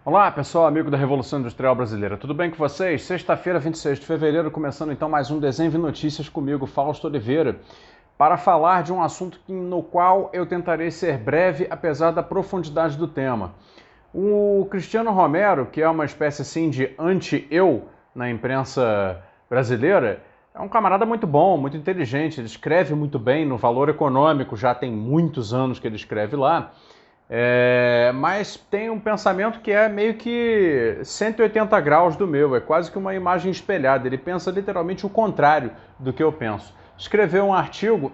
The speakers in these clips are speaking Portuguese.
Olá pessoal, amigo da Revolução Industrial Brasileira, tudo bem com vocês? Sexta-feira, 26 de fevereiro, começando então mais um Desenho e Notícias comigo, Fausto Oliveira, para falar de um assunto no qual eu tentarei ser breve, apesar da profundidade do tema. O Cristiano Romero, que é uma espécie assim de anti-eu na imprensa brasileira, é um camarada muito bom, muito inteligente, ele escreve muito bem no Valor Econômico, já tem muitos anos que ele escreve lá. Mas tem um pensamento que é meio que 180 graus do meu, é quase que uma imagem espelhada, ele pensa literalmente o contrário do que eu penso. Escreveu um artigo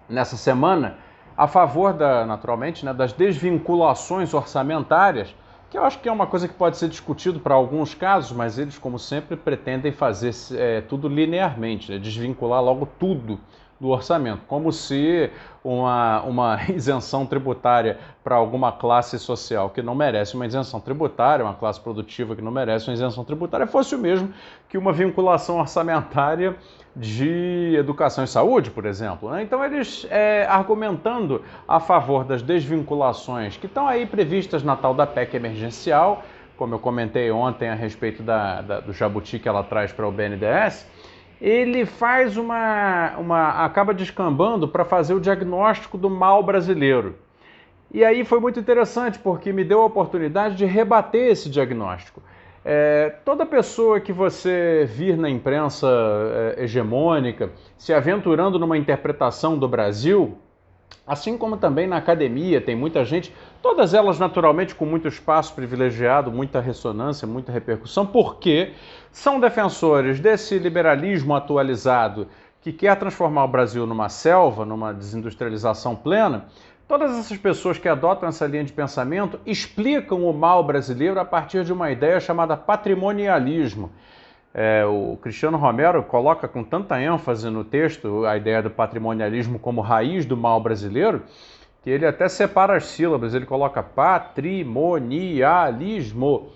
nessa semana a favor, naturalmente, das desvinculações orçamentárias, que eu acho que é uma coisa que pode ser discutido para alguns casos, mas eles, como sempre, pretendem fazer tudo linearmente, desvincular logo tudo do orçamento, como se uma isenção tributária para alguma classe social que não merece uma isenção tributária, uma classe produtiva que não merece uma isenção tributária, fosse o mesmo que uma vinculação orçamentária de educação e saúde, por exemplo. Então eles, argumentando a favor das desvinculações que estão aí previstas na tal da PEC emergencial, como eu comentei ontem a respeito do jabuti que ela traz para o BNDES, ele faz acaba descambando para fazer o diagnóstico do mal brasileiro. E aí foi muito interessante, porque me deu a oportunidade de rebater esse diagnóstico. Toda pessoa que você vir na imprensa hegemônica se aventurando numa interpretação do Brasil, assim como também na academia, tem muita gente, todas elas naturalmente com muito espaço privilegiado, muita ressonância, muita repercussão, porque são defensores desse liberalismo atualizado que quer transformar o Brasil numa selva, numa desindustrialização plena. Todas essas pessoas que adotam essa linha de pensamento explicam o mal brasileiro a partir de uma ideia chamada patrimonialismo. O Cristiano Romero coloca com tanta ênfase no texto a ideia do patrimonialismo como raiz do mal brasileiro, que ele até separa as sílabas, ele coloca patrimonialismo,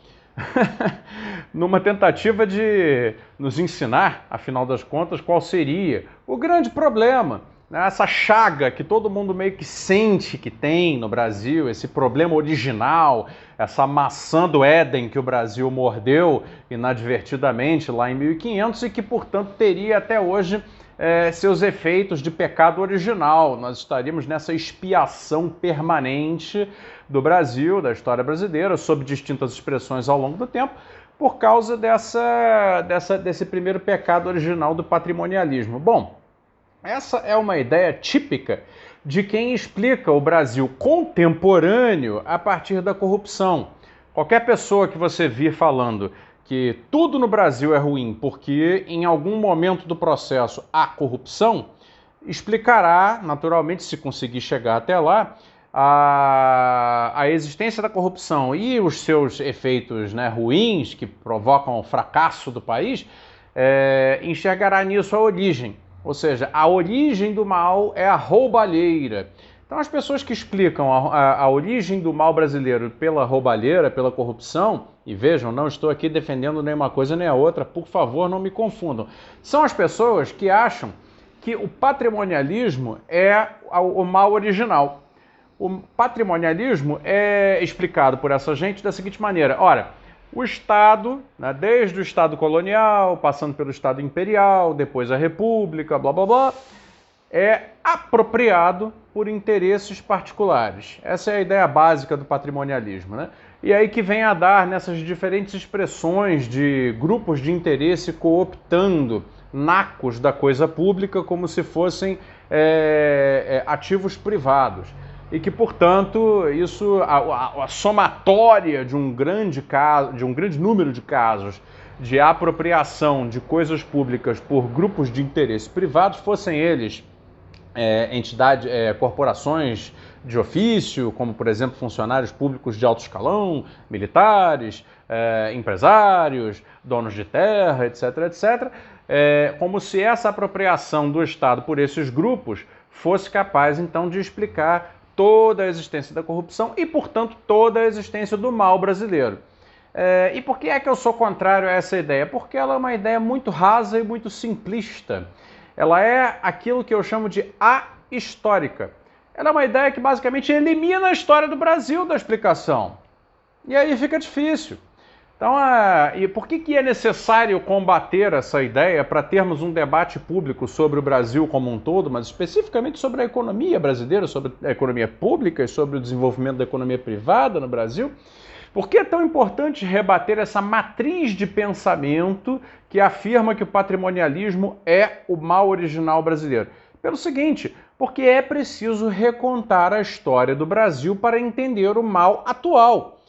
numa tentativa de nos ensinar, afinal das contas, qual seria o grande problema, essa chaga que todo mundo meio que sente que tem no Brasil, esse problema original, essa maçã do Éden que o Brasil mordeu inadvertidamente lá em 1500 e que, portanto, teria até hoje seus efeitos de pecado original. Nós estaríamos nessa expiação permanente do Brasil, da história brasileira, sob distintas expressões ao longo do tempo, por causa desse primeiro pecado original do patrimonialismo. Bom, essa é uma ideia típica de quem explica o Brasil contemporâneo a partir da corrupção. Qualquer pessoa que você vir falando que tudo no Brasil é ruim porque em algum momento do processo há corrupção, explicará, naturalmente, se conseguir chegar até lá, a existência da corrupção e os seus efeitos ruins que provocam o fracasso do país, enxergará nisso a origem. Ou seja, a origem do mal é a roubalheira. Então as pessoas que explicam a origem do mal brasileiro pela roubalheira, pela corrupção, e vejam, não estou aqui defendendo nem uma coisa nem a outra, por favor, não me confundam. São as pessoas que acham que o patrimonialismo é o mal original. O patrimonialismo é explicado por essa gente da seguinte maneira: ora, o Estado, desde o Estado colonial, passando pelo Estado imperial, depois a República, blá blá blá, é apropriado por interesses particulares. Essa é a ideia básica do patrimonialismo, E aí que vem a dar nessas diferentes expressões de grupos de interesse cooptando nacos da coisa pública como se fossem ativos privados. E que, portanto, isso, a somatória de um grande número de casos de apropriação de coisas públicas por grupos de interesse privados, fossem eles corporações de ofício, como, por exemplo, funcionários públicos de alto escalão, militares, empresários, donos de terra, etc., etc., como se essa apropriação do Estado por esses grupos fosse capaz, então, de explicar toda a existência da corrupção e, portanto, toda a existência do mal brasileiro. E por que é que eu sou contrário a essa ideia? Porque ela é uma ideia muito rasa e muito simplista. Ela é aquilo que eu chamo de ahistórica. Ela é uma ideia que basicamente elimina a história do Brasil da explicação. E aí fica difícil. Então, e por que é necessário combater essa ideia para termos um debate público sobre o Brasil como um todo, mas especificamente sobre a economia brasileira, sobre a economia pública e sobre o desenvolvimento da economia privada no Brasil? Por que é tão importante rebater essa matriz de pensamento que afirma que o patrimonialismo é o mal original brasileiro? Pelo seguinte, porque é preciso recontar a história do Brasil para entender o mal atual.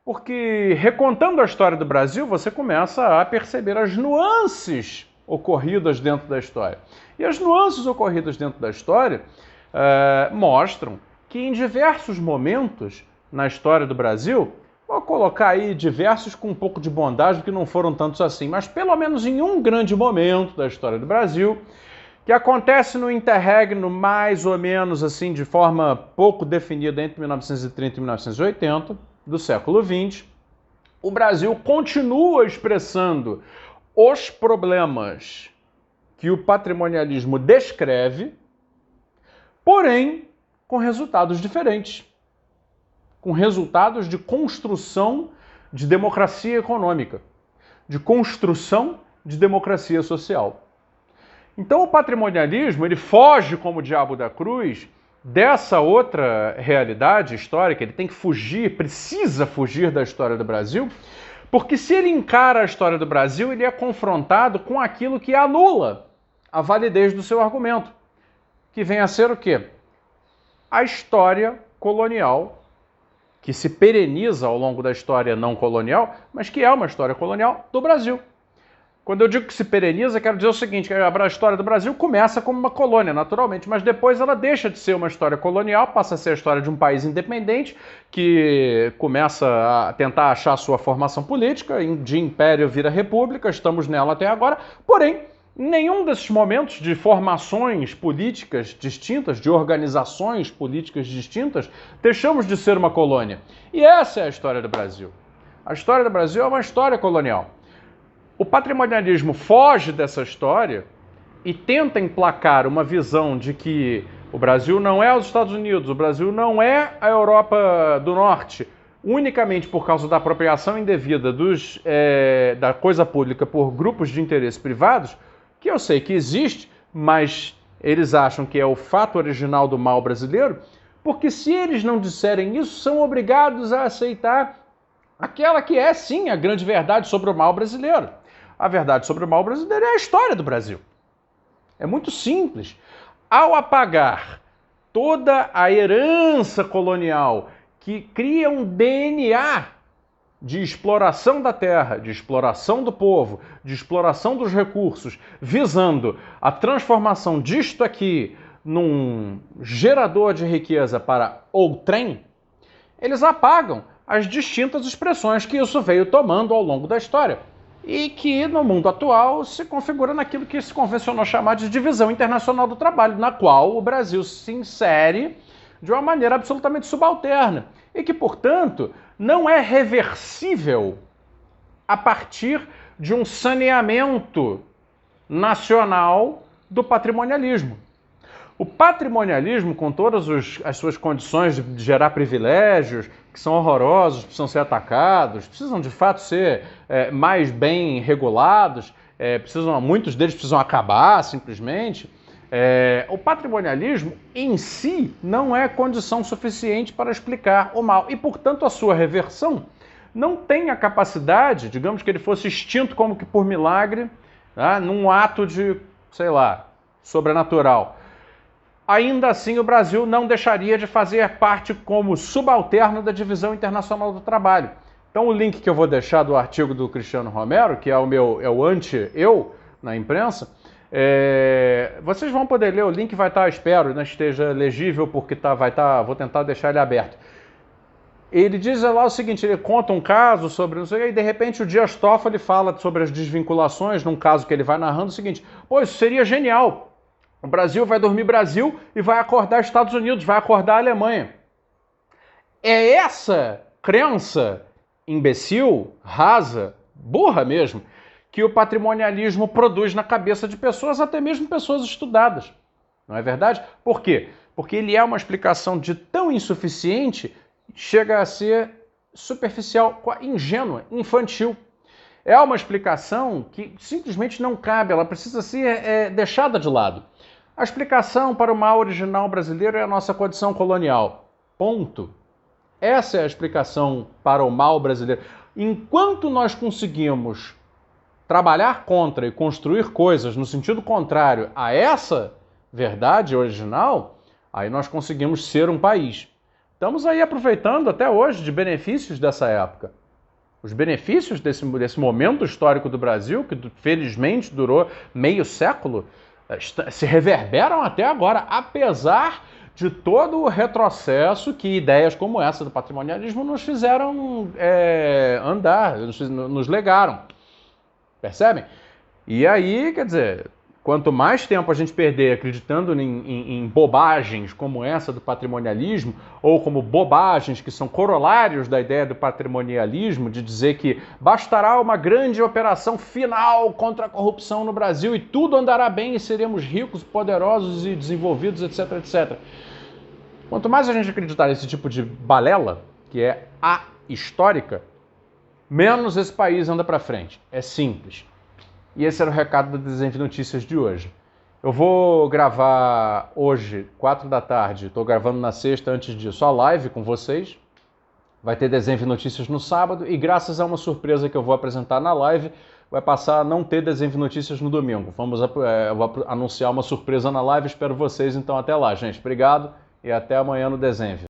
Porque recontando a história do Brasil, você começa a perceber as nuances ocorridas dentro da história. E as nuances ocorridas dentro da história mostram que em diversos momentos na história do Brasil, vou colocar aí diversos com um pouco de bondade, porque não foram tantos assim, mas pelo menos em um grande momento da história do Brasil, que acontece no interregno mais ou menos assim, de forma pouco definida entre 1930 e 1980, do século XX, o Brasil continua expressando os problemas que o patrimonialismo descreve, porém com resultados diferentes, com resultados de construção de democracia econômica, de construção de democracia social. Então o patrimonialismo, ele foge como o diabo da cruz dessa outra realidade histórica, ele tem que fugir, precisa fugir da história do Brasil, porque se ele encara a história do Brasil, ele é confrontado com aquilo que anula a validez do seu argumento, que vem a ser o quê? A história colonial, que se pereniza ao longo da história não colonial, mas que é uma história colonial do Brasil. Quando eu digo que se pereniza, quero dizer o seguinte, que a história do Brasil começa como uma colônia, naturalmente, mas depois ela deixa de ser uma história colonial, passa a ser a história de um país independente, que começa a tentar achar sua formação política, de império vira república, estamos nela até agora, porém, em nenhum desses momentos de formações políticas distintas, de organizações políticas distintas, deixamos de ser uma colônia. E essa é a história do Brasil. A história do Brasil é uma história colonial. O patrimonialismo foge dessa história e tenta emplacar uma visão de que o Brasil não é os Estados Unidos, o Brasil não é a Europa do Norte, unicamente por causa da apropriação indevida da coisa pública por grupos de interesse privados, que eu sei que existe, mas eles acham que é o fato original do mal brasileiro, porque se eles não disserem isso, são obrigados a aceitar aquela que é, sim, a grande verdade sobre o mal brasileiro. A verdade sobre o mal brasileiro é a história do Brasil. É muito simples. Ao apagar toda a herança colonial que cria um DNA de exploração da terra, de exploração do povo, de exploração dos recursos, visando a transformação disto aqui num gerador de riqueza para outrem, eles apagam as distintas expressões que isso veio tomando ao longo da história e que no mundo atual se configura naquilo que se convencionou chamar de divisão internacional do trabalho, na qual o Brasil se insere de uma maneira absolutamente subalterna e que, portanto, não é reversível a partir de um saneamento nacional do patrimonialismo. O patrimonialismo, com todas as suas condições de gerar privilégios, que são horrorosos, precisam ser atacados, precisam de fato ser mais bem regulados, muitos deles precisam acabar simplesmente. O patrimonialismo em si não é condição suficiente para explicar o mal e, portanto, a sua reversão não tem a capacidade, digamos que ele fosse extinto como que por milagre, tá? Num ato de, sei lá, sobrenatural. Ainda assim, o Brasil não deixaria de fazer parte como subalterno da Divisão Internacional do Trabalho. Então, o link que eu vou deixar do artigo do Cristiano Romero, que é o anti-eu na imprensa, vocês vão poder ler, o link vai estar, espero, não esteja legível, porque vou tentar deixar ele aberto. Ele diz lá o seguinte, ele conta um caso sobre, não sei, e de repente o Dias Toffoli fala sobre as desvinculações, num caso que ele vai narrando o seguinte, pô, isso seria genial. O Brasil vai dormir Brasil e vai acordar Estados Unidos, vai acordar a Alemanha. É essa crença imbecil, rasa, burra mesmo, que o patrimonialismo produz na cabeça de pessoas, até mesmo pessoas estudadas. Não é verdade? Por quê? Porque ele é uma explicação de tão insuficiente, chega a ser superficial, ingênua, infantil. É uma explicação que simplesmente não cabe, ela precisa ser deixada de lado. A explicação para o mal original brasileiro é a nossa condição colonial. Ponto. Essa é a explicação para o mal brasileiro. Enquanto nós conseguimos trabalhar contra e construir coisas no sentido contrário a essa verdade original, aí nós conseguimos ser um país. Estamos aí aproveitando até hoje de benefícios dessa época. Os benefícios desse momento histórico do Brasil, que felizmente durou meio século, se reverberam até agora, apesar de todo o retrocesso que ideias como essa do patrimonialismo nos fizeram andar, nos legaram. Percebem? E aí, quer dizer, quanto mais tempo a gente perder acreditando em bobagens como essa do patrimonialismo, ou como bobagens que são corolários da ideia do patrimonialismo, de dizer que bastará uma grande operação final contra a corrupção no Brasil e tudo andará bem e seremos ricos, poderosos e desenvolvidos, etc, etc. Quanto mais a gente acreditar nesse tipo de balela, que é ahistórica, menos esse país anda para frente. É simples. E esse era o recado do Desenvie Notícias de hoje. Eu vou gravar hoje, 4 da tarde, estou gravando na sexta, antes disso, a live com vocês. Vai ter Desenvie Notícias no sábado e graças a uma surpresa que eu vou apresentar na live, vai passar a não ter Desenvie Notícias no domingo. Eu vou anunciar uma surpresa na live, espero vocês então até lá, gente. Obrigado e até amanhã no Desenvie.